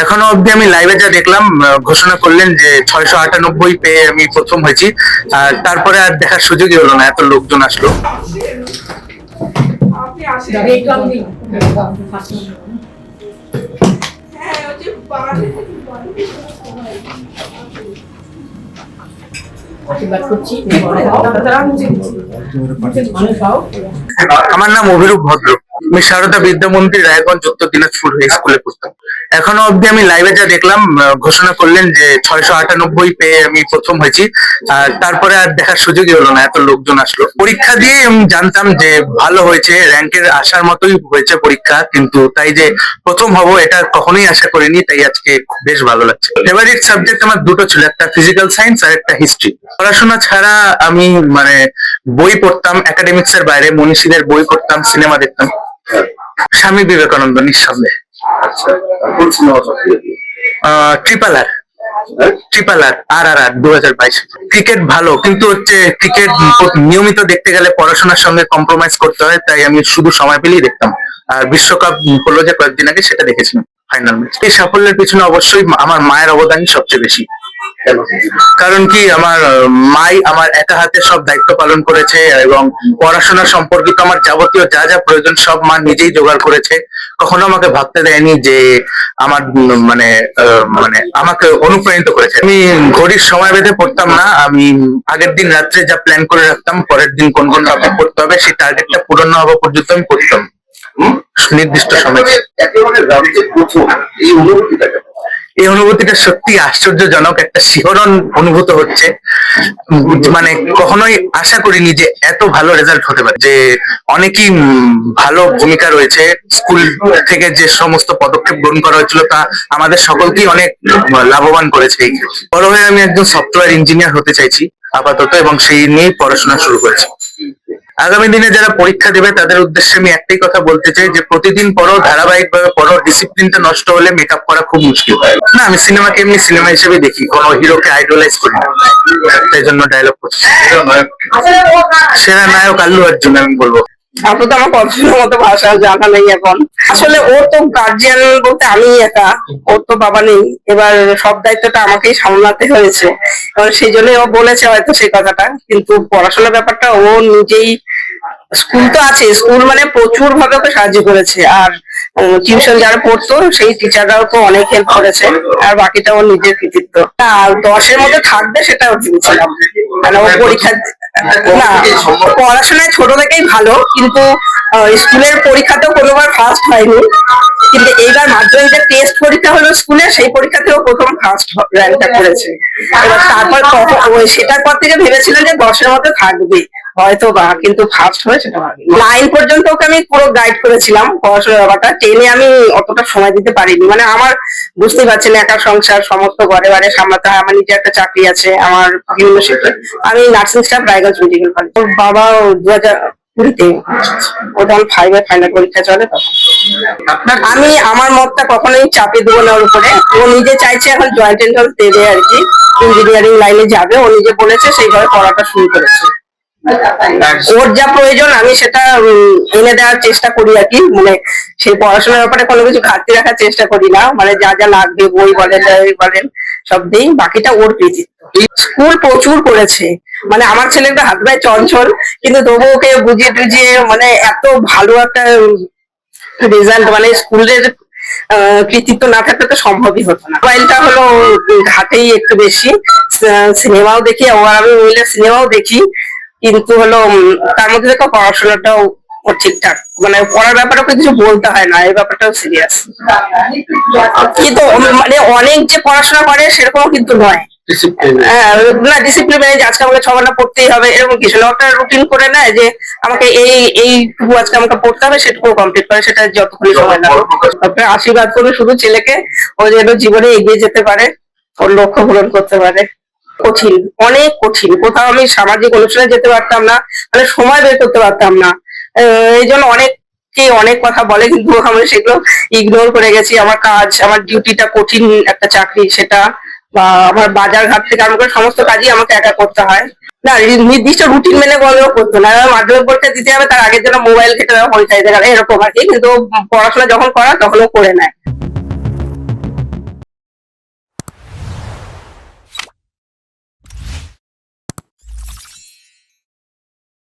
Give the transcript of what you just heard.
এখনো অবধি আমি লাইভে যা দেখলাম, ঘোষণা করলেন যে 698 পেয়ে আমি প্রথম হয়েছি। আর তারপরে আর দেখার সুযোগই হলো না, এত লোকজন আসলো। আমার নাম অভিরূপ ভদ্র। আমি সারদা বিদ্যামন্দির রায়গঞ্জ উত্তর দিনাজপুর হাই স্কুলে পড়তাম। এখনো অবধি আমি লাইভে যা দেখলাম, ঘোষণা করলেন যে 698 পেয়ে আমি প্রথম হয়েছি। আর তারপরে আর দেখার সুযোগই হলো না, এত লোকজন আসলো। পরীক্ষা দিয়ে আমি জানতাম যে ভালো হয়েছে, র্যাঙ্কের আসার মতোই হয়েছে পরীক্ষা, কিন্তু তাই যে প্রথম হব এটা কখনোই আশা করিনি, তাই আজকে বেশ ভালো লাগছে। ফেভারিট সাবজেক্ট আমার দুটো ছিল, একটা ফিজিক্যাল সায়েন্স আর একটা হিস্ট্রি। পড়াশোনা ছাড়া আমি বই পড়তাম, একাডেমিক্স এর বাইরে মনীষীদের বই পড়তাম, সিনেমা দেখতাম। স্বামী বিবেকানন্দ নিঃসন্দেহে। ট্রিপল আর RRR 2022। ক্রিকেট ভালো, কিন্তু ক্রিকেট নিয়মিত দেখতে গেলে পড়াশোনার সঙ্গে কম্প্রোমাইজ করতে হয়, তাই আমি শুধু সময় পেলেই দেখতাম। আর বিশ্বকাপ হলো যে কয়েকদিন আগে, সেটা দেখেছিলাম, ফাইনাল ম্যাচ। এই সাফল্যের পিছনে অবশ্যই আমার মায়ের অবদানই সবচেয়ে বেশি। কারণ কি, আমার মাই আমার একা হাতে সব দায়িত্ব পালন করেছে, এবং পড়াশোনা সম্পর্কিত আমার যাবতীয় যা যা প্রয়োজন সব মা নিজেই জোগাড় করেছে। কখনো আমাকে ভাবতে দেয়নি যে আমার আমাকে অনুপ্রাণিত করেছে। আমি ঘড়ির সময় বেঁধে পড়তাম না, আমি আগের দিন রাত্রে যা প্ল্যান করে রাখতাম, পরের দিন কোন কোন টপিক পড়তে হবে, সেই টার্গেটটা পূরণ না হওয়া পর্যন্ত আমি পড়তাম নির্দিষ্ট সময়। এই অনুভূতিটা সত্যি আশ্চর্যজনক, একটা শিহরণ অনুভূত হচ্ছে। কখনোই আশা করিনি যে এত ভালো রেজাল্ট হতে পারে, যে অনেকই ভালো ভূমিকা রয়েছে। স্কুল থেকে যে সমস্ত পদক্ষেপ গ্রহণ করা হয়েছিল তা আমাদের সকলকেই অনেক লাভবান করেছে। বড় হয়ে আমি একজন সফটওয়্যার ইঞ্জিনিয়ার হতে চাইছি আপাতত, এবং সেই নিয়েই পড়াশোনা শুরু করেছি। আগামী দিনে যারা পরীক্ষা দেবে তাদের উদ্দেশ্যে আমি একটাই কথা বলতে চাই, যে প্রতিদিন পড়ো, ধারাবাহিক ভাবে পড়ো। ডিসিপ্লিনটা নষ্ট হলে মেকআপ করা খুব মুশকিল হয়। না, আমি সিনেমাকে এমনি সিনেমা হিসেবে দেখি, কোনো হিরোকে আইডলাইজ করি না, তাই জন্য ডায়লগ করছি। সেরা নায়ক আল্লু অর্জুন আমি বলবো। আপাতত আমার পছন্দের মতো ভাষা জানা নেই এখন। আসলে ওর তো গার্জিয়ান বলতে আমি একা, ওর তো বাবা নেই, এবার সব দায়িত্বটা আমাকেই সামলাতে হয়েছে। এবার সেই জন্য ও বলেছে হয়তো সেই কথাটা, কিন্তু পড়াশোনার ব্যাপারটা ও নিজেই, স্কুল তো আছে, স্কুল প্রচুর ভাবে ওকে সাহায্য করেছে। আর টিউশন যারা পড়তো সেই টিচাররাও তো অনেক হেল্প করেছে, আর বাকিটা ওর নিজের কৃতিত্ব। আর 10-এর মধ্যে থাকবে সেটা ভেবেছিলাম, ও পরীক্ষা না, পড়াশোনায় ছোট থেকেই ভালো, কিন্তু স্কুলের পরীক্ষাতেও কোনোবার ফার্স্ট হয়নি। কিন্তু এইবার মাধ্যমিকের টেস্ট পরীক্ষা হলো স্কুলে, সেই পরীক্ষাতেও প্রথম ফার্স্ট র্যাঙ্কটা করেছে। এবার তারপর সেটার পর থেকে ভেবেছিলেন যে 10-এর মধ্যে থাকবে হয়তো বা, কিন্তু ফার্স্ট হয়ে সেটা 9 পর্যন্ত ওকে আমি পুরো গাইড করেছিলাম পড়াশোনার ব্যাপারটা। 10-এ আমি অতটা সময় দিতে পারিনি, আমার বুঝতে পারছেন একা সংসার সমস্ত ঘরে বারে সামলাতে হয়। আমার নিজের একটা চাকরি আছে, আমার বিভিন্ন শিক্ষা, আমি nursing staff Raiganj medical college. ওর বাবা 2020-তে, ও তখন 5-এ ফাইনাল পরীক্ষা চলে তখন। আমি আমার মতটা কখনোই চাপে দেবো না ওর উপরে। ও নিজে চাইছে এখন জয়েন্ট এন্ট্রান্স দেবে আর কি, ইঞ্জিনিয়ারিং লাইনে যাবে। ও নিজে বলেছে, সেইভাবে পড়াটা শুরু করেছে। ওর যা প্রয়োজন আমি সেটা এনে দেওয়ার চেষ্টা করি আর কি, সেই পড়াশোনার ব্যাপারে কোনো কিছু ঘাটতি রাখার চেষ্টা করি না। যা যা লাগবে বই বলেন সব দিই, বাকিটা ওর কৃতিত্ব। স্কুল প্রচুর করেছে, আমার ছেলে একটা হাত পায়ে চঞ্চল, কিন্তু তবু ওকে বুঝিয়ে টুঝিয়ে এত ভালো একটা রেজাল্ট, স্কুলের কৃতিত্ব না থাকলে তো সম্ভবই হতো না। মোবাইলটা হলো ঘাটেই একটু বেশি, সিনেমাও দেখি, আমি মিলে সিনেমাও দেখি, কিন্তু হলো তার মধ্যে দেখো পড়াশোনাটাও ঠিকঠাক, পড়ার ব্যাপারে কিছু বলতে হয় না, এই ব্যাপারটাও সিরিয়াস। কিন্তু অনেক যে পড়াশোনা করে সেরকম কিন্তু নয়। না, ডিসিপ্লিন আজকে আমাকে 6 ঘন্টা পড়তেই হবে এরকম কিছু না। ওটা রুটিন করে নেয় যে আমাকে এইটুকু আজকে আমাকে পড়তে হবে, সেটুকু কমপ্লিট করে, সেটা যতক্ষণ সময় লাগে। আপনার আশীর্বাদ করবে শুধু ছেলেকে, ও যেন জীবনে এগিয়ে যেতে পারে, ওর লক্ষ্য পূরণ করতে পারে। কঠিন, অনেক কঠিন। কোথাও আমি সামাজিক অনুষ্ঠানে যেতে পারতাম না, সময় বের করতে পারতাম না। এই জন্য অনেক কথা বলে, কিন্তু আমি সেগুলো ইগনোর করে গেছি। আমার কাজ, আমার ডিউটিটা কঠিন একটা চাকরি, সেটা বা আমার বাজার ঘাট থেকে আরম্ভ করে সমস্ত কাজই আমাকে একা করতে হয়। না, নির্দিষ্ট রুটিন মেনে গলেও করতো না। মাধ্যমিক পরীক্ষা দিতে হবে, তার আগের জন্য মোবাইল কেটে দেওয়া, পরীক্ষা দিতে গেলে এরকম আর কি। কিন্তু পড়াশোনা যখন করা তখনও করে নেয়।